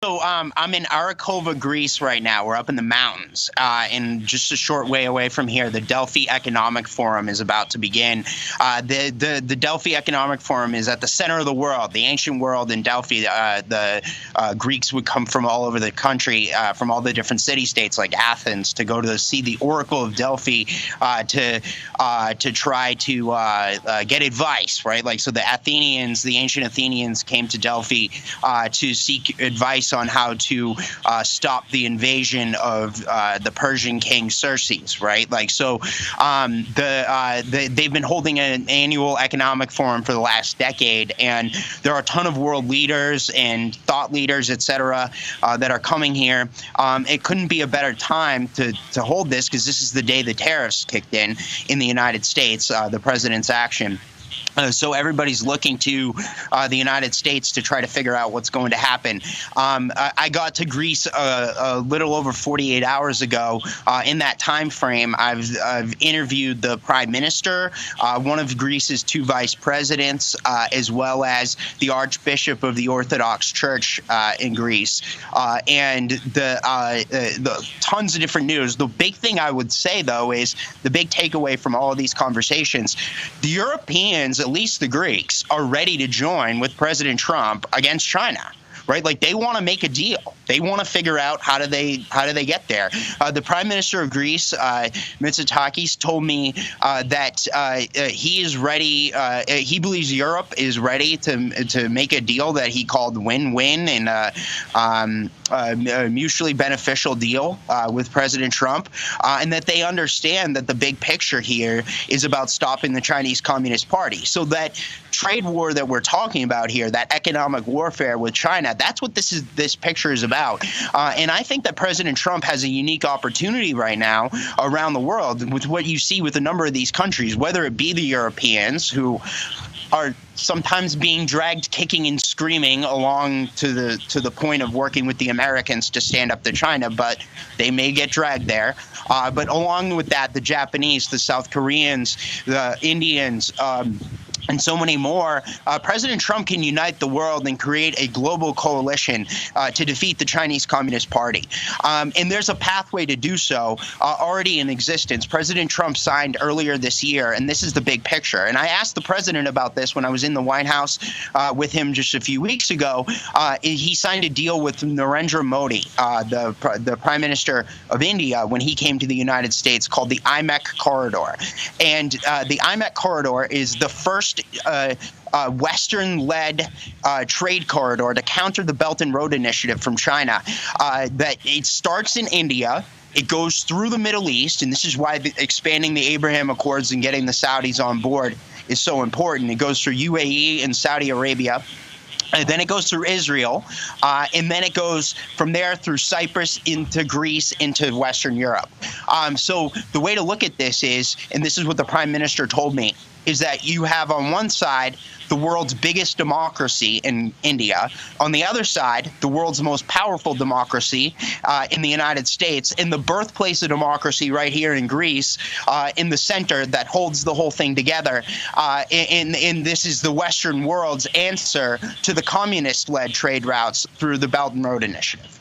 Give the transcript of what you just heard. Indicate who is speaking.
Speaker 1: So I'm in Arakova, Greece right now. We're up in the mountains, and just a short way away from here, the Delphi Economic Forum is about to begin. The Delphi Economic Forum is at the center of the world, the ancient world in Delphi. The Greeks would come from all over the country, from all the different city-states like Athens, to go to see the Oracle of Delphi, to try to get advice, right? Like, so the Athenians, the ancient Athenians, came to Delphi to seek advice on how to stop the invasion of the Persian king Xerxes, right? Like, so they've been holding an annual economic forum for the last decade, and there are a ton of world leaders and thought leaders, et cetera, that are coming here. It couldn't be a better time to hold this, because this is the day the tariffs kicked in the United States, the president's action. So everybody's looking to the United States to try to figure out what's going to happen. I got to Greece a little over 48 hours ago. In that time frame, I've interviewed the prime minister, one of Greece's two vice presidents, as well as the Archbishop of the Orthodox Church in Greece, and the tons of different news. The big thing I would say, though, is the big takeaway from all of these conversations: the Europeans, at least the Greeks, are ready to join with President Trump against China, right? Like, they want to make a deal. They want to figure out how do they get there. The Prime Minister of Greece, Mitsotakis, told me that he is ready. He believes Europe is ready to make a deal that he called win-win, and a mutually beneficial deal with President Trump, and that they understand that the big picture here is about stopping the Chinese Communist Party. So that trade war that we're talking about here, that economic warfare with China, that's what this picture is about. And I think that President Trump has a unique opportunity right now around the world with what you see with a number of these countries, whether it be the Europeans, who are sometimes being dragged kicking and screaming along to the point of working with the Americans to stand up to China, but they may get dragged there. But along with that, the Japanese, the South Koreans, the Indians, and so many more. President Trump can unite the world and create a global coalition to defeat the Chinese Communist Party. And there's a pathway to do so already in existence. President Trump signed earlier this year, and this is the big picture. And I asked the president about this when I was in the White House with him just a few weeks ago. He signed a deal with Narendra Modi, the Prime Minister of India, when he came to the United States, called the IMEC corridor. And the IMEC corridor is the first Western-led trade corridor to counter the Belt and Road Initiative from China. That it starts in India. It goes through the Middle East, and this is why expanding the Abraham Accords and getting the Saudis on board is so important. It goes through UAE and Saudi Arabia. And then it goes through Israel, and then it goes from there through Cyprus into Greece into Western Europe. So the way to look at this is, and this is what the Prime Minister told me, is that you have on one side the world's biggest democracy in India, on the other side the world's most powerful democracy in the United States, and the birthplace of democracy right here in Greece, in the center, that holds the whole thing together. And this is the Western world's answer to the communist-led trade routes through the Belt and Road Initiative.